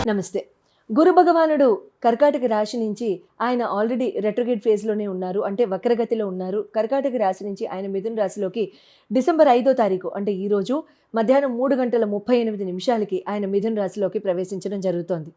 నమస్తే. గురు భగవానుడు కర్కాటక రాశి నుంచి ఆయన ఆల్రెడీ రెట్రోగేట్ ఫేజ్లోనే ఉన్నారు, అంటే వక్రగతిలో ఉన్నారు. కర్కాటక రాశి నుంచి ఆయన మిథున రాశిలోకి డిసెంబర్ 5వ తారీఖు అంటే ఈరోజు మధ్యాహ్నం 3:38 ఆయన మిథున రాశిలోకి ప్రవేశించడం జరుగుతోంది.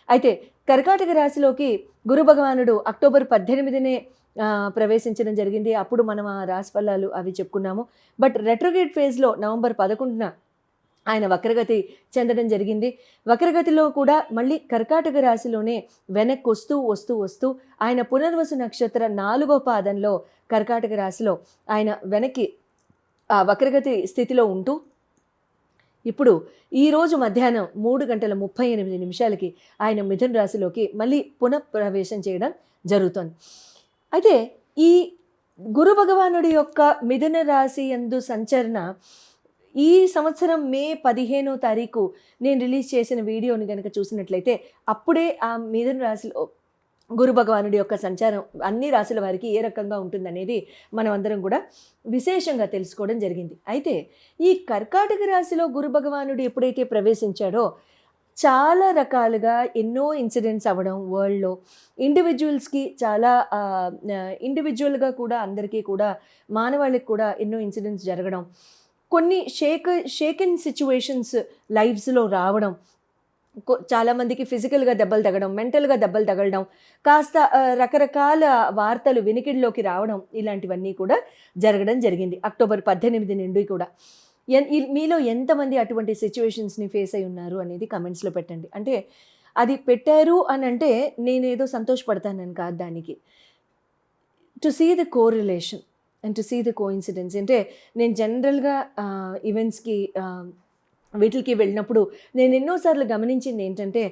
అయితే కర్కాటక రాశిలోకి గురు భగవానుడు అక్టోబర్ 18నే ప్రవేశించడం జరిగింది. అప్పుడు మనం ఆ రాశి ఫలాలు అవి చెప్పుకున్నాము. బట్ రెట్రోగేట్ ఫేజ్లో నవంబర్ 11న ఆయన వక్రగతి చెందడం జరిగింది. వక్రగతిలో కూడా మళ్ళీ కర్కాటక రాశిలోనే వెనక్కి వస్తూ వస్తూ వస్తూ ఆయన పునర్వసు నక్షత్ర 4వ పాదంలో కర్కాటక రాశిలో ఆయన వెనక్కి ఆ వక్రగతి స్థితిలో ఉంటూ ఇప్పుడు ఈరోజు మధ్యాహ్నం 3:38 ఆయన మిథున రాశిలోకి మళ్ళీ పునఃప్రవేశం చేయడం జరుగుతుంది. అయితే ఈ గురు భగవానుడి యొక్క మిథున రాశి యందు సంచరణ ఈ సంవత్సరం మే 15వ తారీఖు నేను రిలీజ్ చేసిన వీడియోని కనుక చూసినట్లయితే అప్పుడే ఆ మిథున రాశిలో గురు భగవానుడి యొక్క సంచారం అన్ని రాశుల వారికి ఏ రకంగా ఉంటుందనేది మనం అందరం కూడా విశేషంగా తెలుసుకోవడం జరిగింది. అయితే ఈ కర్కాటక రాశిలో గురు భగవానుడు ఎప్పుడైతే ప్రవేశించాడో చాలా రకాలుగా ఎన్నో ఇన్సిడెంట్స్ అవ్వడం, వరల్డ్లో ఇండివిజువల్స్కి చాలా ఇండివిజువల్గా కూడా అందరికీ కూడా మానవాళికి కూడా ఎన్నో ఇన్సిడెంట్స్ జరగడం, కొన్ని షేకెన్ సిచ్యువేషన్స్ లైఫ్స్లో రావడం, చాలామందికి ఫిజికల్గా దెబ్బలు తగడం, మెంటల్గా దెబ్బలు తగలడం, కాస్త రకరకాల వార్తలు వినికిడిలోకి రావడం, ఇలాంటివన్నీ కూడా జరగడం జరిగింది అక్టోబర్ 18 నుండి కూడా. మీలో ఎంతమంది అటువంటి సిచ్యువేషన్స్ని ఫేస్ అయి ఉన్నారు అనేది కమెంట్స్లో పెట్టండి. అంటే అది పెట్టారు అని అంటే నేనేదో సంతోషపడతానని కాదు, దానికి to see the correlation and to see the coincidence. అంటే నేను జనరల్గా ఈవెంట్స్కి వీటికి వెళ్ళినప్పుడు నేను ఎన్నోసార్లు గమనించింది ఏంటంటే,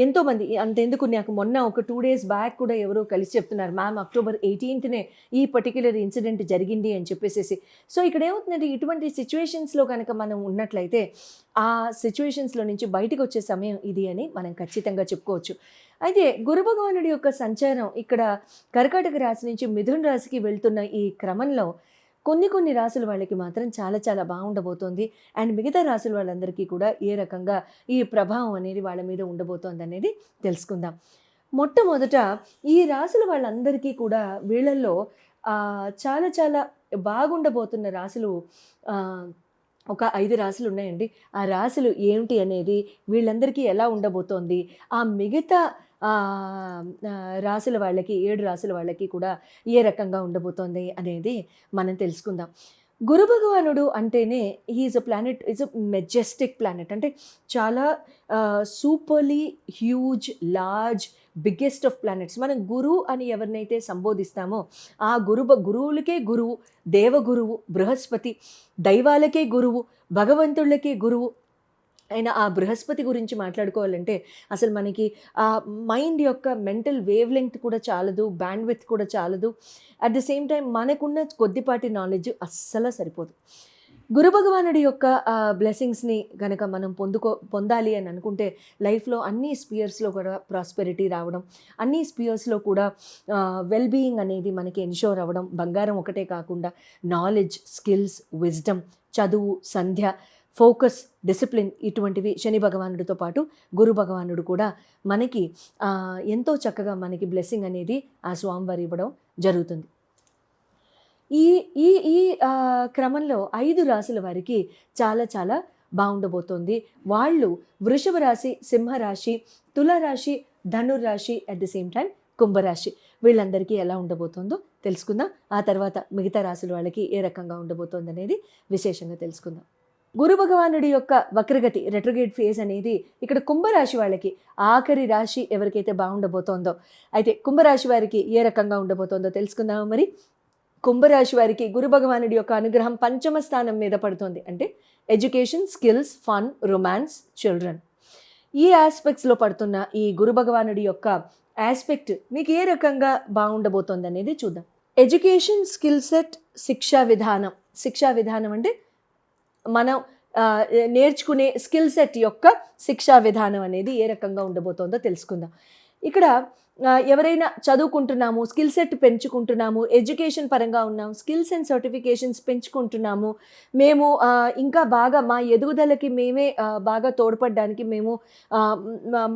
ఎంతోమంది అంతెందుకు నాకు మొన్న ఒక 2 days బ్యాక్ కూడా ఎవరో కలిసి చెప్తున్నారు, మ్యామ్ అక్టోబర్ 18నే ఈ పర్టిక్యులర్ ఇన్సిడెంట్ జరిగింది అని చెప్పేసి. సో ఇక్కడ ఏమవుతుందంటే, ఇటువంటి సిచ్యువేషన్స్లో కనుక మనం ఉన్నట్లయితే ఆ సిచ్యువేషన్స్లో నుంచి బయటకు వచ్చే సమయం ఇది అని మనం ఖచ్చితంగా చెప్పుకోవచ్చు. అయితే గురు భగవానుడి యొక్క సంచారం ఇక్కడ కర్కాటక రాశి నుంచి మిథున రాశికి వెళ్తున్న ఈ క్రమంలో కొన్ని రాసుల వాళ్ళకి మాత్రం చాలా చాలా బాగుండబోతోంది. అండ్ మిగతా రాసుల వాళ్ళందరికీ కూడా ఏ రకంగా ఈ ప్రభావం అనేది వాళ్ళ మీద ఉండబోతోంది అనేది తెలుసుకుందాం. మొట్టమొదట ఈ రాసుల వాళ్ళందరికీ కూడా వీళ్ళల్లో చాలా చాలా బాగుండబోతున్న రాసులు ఒక 5 రాశులు ఉన్నాయండి. ఆ రాశులు ఏమిటి అనేది, వీళ్ళందరికీ ఎలా ఉండబోతోంది, ఆ మిగతా రాశుల వాళ్ళకి 7 రాశుల వాళ్ళకి కూడా ఏ రకంగా ఉండబోతోంది అనేది మనం తెలుసుకుందాం. గురు భగవానుడు అంటేనే is a planet, is a Majestic planet. అంటే చాలా superbly huge, large, biggest of planets. మనం గురు అని ఎవరినైతే సంబోధిస్తామో ఆ గురువులకే గురువు, దేవగురువు బృహస్పతి, దైవాలకే గురువు, భగవంతుళ్ళకే గురువు అయిన ఆ బృహస్పతి గురించి మాట్లాడుకోవాలంటే అసలు మనకి ఆ మైండ్ యొక్క మెంటల్ వేవ్ లెంగ్త్ కూడా చాలదు, బ్యాండ్ విడ్త్ కూడా చాలదు. అట్ ద సేమ్ టైం మనకున్న కొద్దిపాటి నాలెడ్జ్ అస్సలు సరిపోదు. గురు భగవానుడి యొక్క బ్లెస్సింగ్స్ని కనుక మనం పొందాలి అని అనుకుంటే లైఫ్లో అన్ని స్పియర్స్లో కూడా ప్రాస్పెరిటీ రావడం, అన్ని స్పియర్స్లో కూడా వెల్బీయింగ్ అనేది మనకి ఎన్షోర్ అవ్వడం, బంగారం ఒకటే కాకుండా నాలెడ్జ్, స్కిల్స్, విజ్డమ్, చదువు, సంధ్య, ఫోకస్, డిసిప్లిన్, ఇటువంటివి శని భగవానుడితో పాటు గురు భగవానుడు కూడా మనకి ఎంతో చక్కగా మనకి బ్లెస్సింగ్ అనేది ఆ స్వామివారు ఇవ్వడం జరుగుతుంది. ఈ ఈ ఈ క్రమంలో 5 రాశుల వారికి చాలా చాలా బాగుండబోతోంది. వాళ్ళు వృషభ రాశి, సింహరాశి, తులారాశి, ధనుర్రాశి, అట్ ది సేమ్ టైం కుంభరాశి, వీళ్ళందరికీ ఎలా ఉండబోతుందో తెలుసుకుందాం. ఆ తర్వాత మిగతా రాశుల వాళ్ళకి ఏ రకంగా ఉండబోతోంది అనేది విశేషంగా తెలుసుకుందాం. గురు భగవానుడి యొక్క వక్రగతి రెట్రోగేట్ ఫేజ్ అనేది ఇక్కడ కుంభరాశి వాళ్ళకి ఆఖరి రాశి ఎవరికైతే బాగుండబోతోందో, అయితే కుంభరాశి వారికి ఏ రకంగా ఉండబోతోందో తెలుసుకుందాము. మరి కుంభరాశి వారికి గురు భగవానుడి యొక్క అనుగ్రహం 5వ స్థానం మీద పడుతుంది. అంటే education, skills, fun, romance, children, ఈ ఆస్పెక్ట్స్లో పడుతున్న ఈ గురు భగవానుడి యొక్క ఆస్పెక్ట్ మీకు ఏ రకంగా బాగుండబోతోంది అనేది చూద్దాం. ఎడ్యుకేషన్, స్కిల్ సెట్, శిక్షా విధానం అంటే మనం నేర్చుకునే స్కిల్ సెట్ యొక్క శిక్షా విధానం అనేది ఏ రకంగా ఉండబోతోందో తెలుసుకుందాం. ఇక్కడ ఎవరైనా చదువుకుంటున్నాము, స్కిల్ సెట్ పెంచుకుంటున్నాము, ఎడ్యుకేషన్ పరంగా ఉన్నాము, స్కిల్స్ అండ్ సర్టిఫికేషన్స్ పెంచుకుంటున్నాము, మేము ఇంకా బాగా మా ఎదుగుదలకి మేమే బాగా తోడ్పడడానికి మేము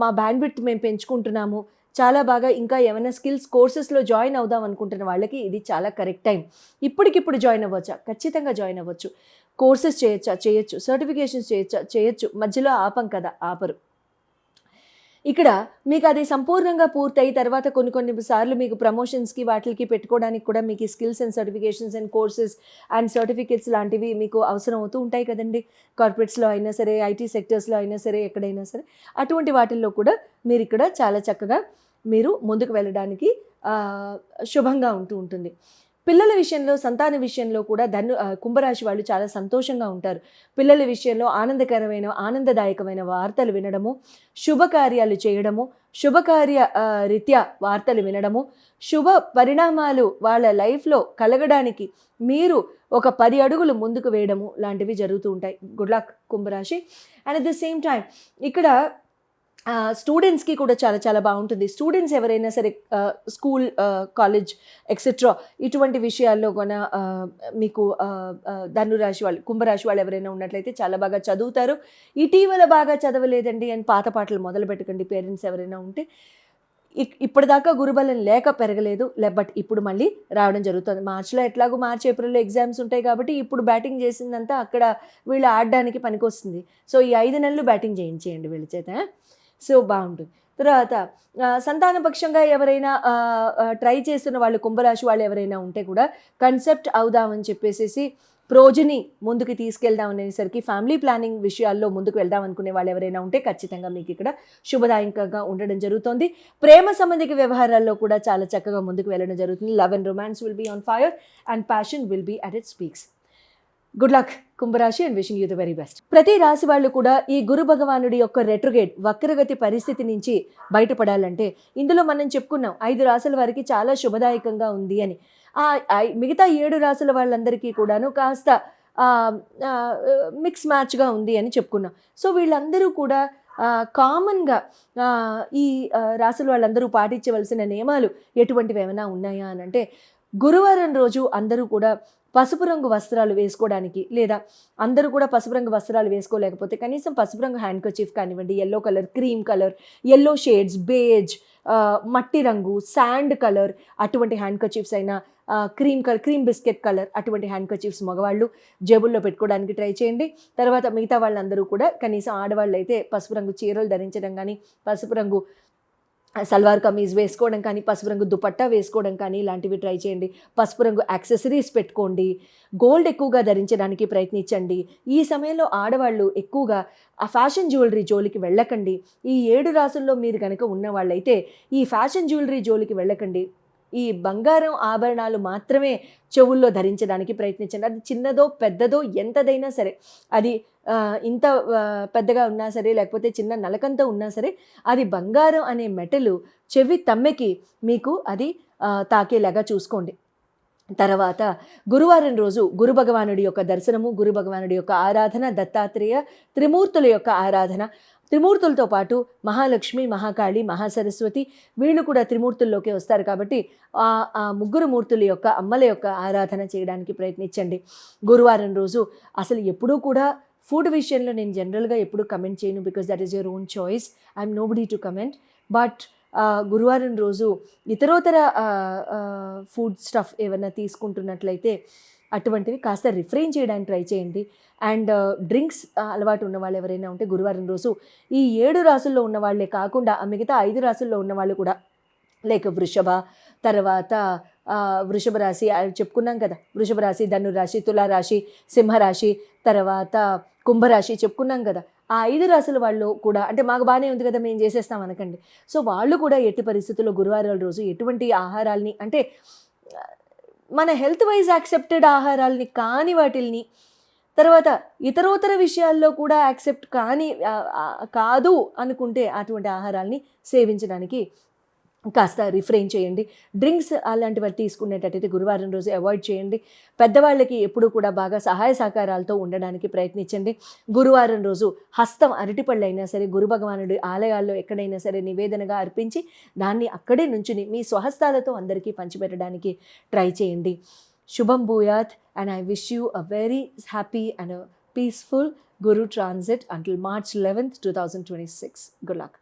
మా బ్యాండ్విడ్త్ మేము పెంచుకుంటున్నాము, చాలా బాగా ఇంకా ఏమైనా స్కిల్స్ కోర్సెస్లో జాయిన్ అవుదాం అనుకుంటున్న వాళ్ళకి ఇది చాలా కరెక్ట్ టైం. ఇప్పటికిప్పుడు జాయిన్ అవ్వచ్చా? ఖచ్చితంగా జాయిన్ అవ్వచ్చు. కోర్సెస్ చేయొచ్చా? చేయొచ్చు. సర్టిఫికేషన్స్ చేయొచ్చా? చేయొచ్చు. మధ్యలో ఆపం కదా, ఆపరు. ఇక్కడ మీకు అది సంపూర్ణంగా పూర్తయి తర్వాత కొన్ని సార్లు మీకు ప్రమోషన్స్కి వాటికి పెట్టుకోవడానికి కూడా మీకు skills and certifications and courses and certificates లాంటివి మీకు అవసరం అవుతూ ఉంటాయి కదండి. కార్పొరేట్స్లో అయినా సరే, ఐటీ సెక్టర్స్లో అయినా సరే, ఎక్కడైనా సరే అటువంటి వాటిల్లో కూడా మీరు ఇక్కడ చాలా చక్కగా మీరు ముందుకు వెళ్ళడానికి శుభంగా ఉంటూ ఉంటుంది. పిల్లల విషయంలో, సంతాన విషయంలో కూడా కుంభరాశి వాళ్ళు చాలా సంతోషంగా ఉంటారు. పిల్లల విషయంలో ఆనందదాయకమైన వార్తలు వినడము, శుభకార్యాలు చేయడము, శుభకార్య రీత్యా వార్తలు వినడము, శుభ పరిణామాలు వాళ్ళ లైఫ్లో కలగడానికి మీరు ఒక 10 అడుగులు ముందుకు వేయడము లాంటివి జరుగుతూ ఉంటాయి. గుడ్ లక్ కుంభరాశి. And at the same time ఇక్కడ స్టూడెంట్స్కి కూడా చాలా చాలా బాగుంటుంది. స్టూడెంట్స్ ఎవరైనా సరే స్కూల్, కాలేజ్ ఎక్సెట్రా ఇటువంటి విషయాల్లో కూడా మీకు ధనురాశి వాళ్ళు, కుంభరాశి వాళ్ళు ఎవరైనా ఉన్నట్లయితే చాలా బాగా చదువుతారు. ఇటీవల బాగా చదవలేదండి అని పాత పాటలు మొదలు పెట్టకండి. పేరెంట్స్ ఎవరైనా ఉంటే ఇప్పటిదాకా గురుబలం లేక పెరగలేదు, బట్ ఇప్పుడు మళ్ళీ రావడం జరుగుతుంది. మార్చిలో ఎట్లాగో ఏప్రిల్లో ఎగ్జామ్స్ ఉంటాయి కాబట్టి ఇప్పుడు బ్యాటింగ్ చేసిందంతా అక్కడ వీళ్ళు ఆడడానికి పనికొస్తుంది. సో ఈ 5 నెలలు బ్యాటింగ్ చేయించేయండి వీళ్ళ చేత. సో బాగుంటుంది. తర్వాత సంతానపక్షంగా ఎవరైనా ట్రై చేస్తున్న వాళ్ళు, కుంభరాశి వాళ్ళు ఎవరైనా ఉంటే కూడా కన్సెప్ట్ అవుదామని చెప్పేసి ప్రోజని ముందుకు తీసుకెళ్దాం అనేసరికి ఫ్యామిలీ ప్లానింగ్ విషయాల్లో ముందుకు వెళ్దాం అనుకునే వాళ్ళు ఎవరైనా ఉంటే ఖచ్చితంగా మీకు ఇక్కడ శుభదాయకంగా ఉండడం జరుగుతుంది. ప్రేమ సంబంధిక వ్యవహారాల్లో కూడా చాలా చక్కగా ముందుకు వెళ్ళడం జరుగుతుంది. Love and romance will be on fire and passion will be at its peaks. Good luck కుంభరాశి and wishing you the very best. ప్రతి రాశి వాళ్ళు కూడా ఈ గురు భగవానుడి యొక్క రెట్రోగేట్ వక్రగతి పరిస్థితి నుంచి బయటపడాలంటే ఇందులో మనం చెప్పుకున్నాం 5 రాశుల వారికి చాలా శుభదాయకంగా ఉంది అని. మిగతా 7 రాశుల వాళ్ళందరికీ కూడాను కాస్త మిక్స్ మ్యాచ్గా ఉంది అని చెప్పుకున్నాం. సో వీళ్ళందరూ కూడా కామన్గా ఈ రాశుల వాళ్ళందరూ పాటించవలసిన నియమాలు ఎటువంటివి ఏమైనా ఉన్నాయా అని అంటే, గురువారం రోజు అందరూ కూడా పసుపు రంగు వస్త్రాలు వేసుకోవడానికి, లేదా అందరూ కూడా పసుపు రంగు వస్త్రాలు వేసుకోలేకపోతే కనీసం పసుపు రంగు హ్యాండ్ కర్చీఫ్ కానివ్వండి, yellow colour, cream colour, yellow shades, beige, మట్టి రంగు, శాండ్ కలర్ అటువంటి హ్యాండ్ కర్చీఫ్స్ అయినా, క్రీమ్ బిస్కెట్ కలర్ అటువంటి హ్యాండ్ కర్చీఫ్స్ మగవాళ్ళు జేబుల్లో పెట్టుకోవడానికి ట్రై చేయండి. తర్వాత మిగతా వాళ్ళందరూ కూడా కనీసం ఆడవాళ్ళు అయితే పసుపు రంగు చీరలు ధరించడం కానీ, పసుపు రంగు సల్వార్ కమీజ్ వేసుకోవడం కానీ, పసుపు రంగు దుపట్టా వేసుకోవడం కానీ ఇలాంటివి ట్రై చేయండి. పసుపు రంగు యాక్సెసరీస్ పెట్టుకోండి. గోల్డ్ ఎక్కువగా ధరించడానికి ప్రయత్నించండి. ఈ సమయంలో ఆడవాళ్ళు ఎక్కువగా ఆ ఫ్యాషన్ జ్యువెలరీ జోలికి వెళ్ళకండి. ఈ 7 రాసుల్లో మీరు కనుక ఉన్నవాళ్ళైతే ఈ ఫ్యాషన్ జ్యువెలరీ జోలికి వెళ్ళకండి. ఈ బంగారం ఆభరణాలు మాత్రమే చెవుల్లో ధరించడానికి ప్రయత్నించండి. అది చిన్నదో పెద్దదో ఎంతదైనా సరే, అది ఇంత పెద్దగా ఉన్నా సరే, లేకపోతే చిన్న నలకంత ఉన్నా సరే, అది బంగారం అనే మెటలు చెవి తమ్మెకి మీకు అది తాకేలాగా చూసుకోండి. తర్వాత గురువారం రోజు గురు భగవానుడి యొక్క దర్శనము, గురు భగవానుడి యొక్క ఆరాధన, దత్తాత్రేయ, త్రిమూర్తుల యొక్క ఆరాధన. త్రిమూర్తులతో పాటు మహాలక్ష్మి, మహాకాళి, మహాసరస్వతి వీళ్ళు కూడా త్రిమూర్తుల్లోకి వస్తారు కాబట్టి ఆ ముగ్గురు మూర్తుల యొక్క అమ్మల యొక్క ఆరాధన చేయడానికి ప్రయత్నించండి. గురువారం రోజు అసలు ఎప్పుడూ కూడా ఫుడ్ విషయంలో నేను జనరల్గా ఎప్పుడూ కమెంట్ చేయను, because that is your own choice. I'm nobody to comment. But గురువారం రోజు ఇతరోతర ఫుడ్ స్టఫ్ ఏమైనా తీసుకుంటున్నట్లయితే అటువంటివి కాస్త రిఫ్రెయిన్ చేయడానికి ట్రై చేయండి. అండ్ డ్రింక్స్ అలవాటు ఉన్న వాళ్ళు ఎవరైనా ఉంటే గురువారం రోజు ఈ 7 రాసుల్లో ఉన్న వాళ్ళే కాకుండా మిగతా 5 రాసుల్లో ఉన్న వాళ్ళు కూడా, లైక్ వృషభ, తర్వాత వృషభ రాశి చెప్పుకున్నాం కదా, వృషభ రాశి, ధనురాశి, తులారాశి, సింహరాశి, తర్వాత కుంభరాశి చెప్పుకున్నాం కదా. ఆ 5 రాశుల వాళ్ళు కూడా, అంటే మాకు బాగానే ఉంది కదా మేము చేసేస్తాం అనకండి. సో వాళ్ళు కూడా ఎట్టి పరిస్థితుల్లో గురువారాల రోజు ఎటువంటి ఆహారాల్ని, అంటే మన హెల్త్ వైజ్ యాక్సెప్టెడ్ ఆహారాల్ని కాని వాటిల్ని, తర్వాత ఇతరోతర విషయాల్లో కూడా కాదు అనుకుంటే అటువంటి ఆహారాల్ని సేవించడానికి కాస్త రిఫ్రెయిన్ చేయండి. డ్రింక్స్ అలాంటివి తీసుకునేటట్టయితే గురువారం రోజు అవాయిడ్ చేయండి. పెద్దవాళ్ళకి ఎప్పుడూ కూడా బాగా సహాయ సహకారాలతో ఉండడానికి ప్రయత్నించండి. గురువారం రోజు హస్తం అరటిపళ్ళైనా సరే గురు భగవానుడి ఆలయాల్లో ఎక్కడైనా సరే నివేదనగా అర్పించి దాన్ని అక్కడే నుంచుని మీ స్వహస్తాలతో అందరికీ పంచిపెట్టడానికి ట్రై చేయండి. శుభం భూయాత్ and I wish you a very happy and a peaceful Guru transit until March 11th, 2026. Good luck.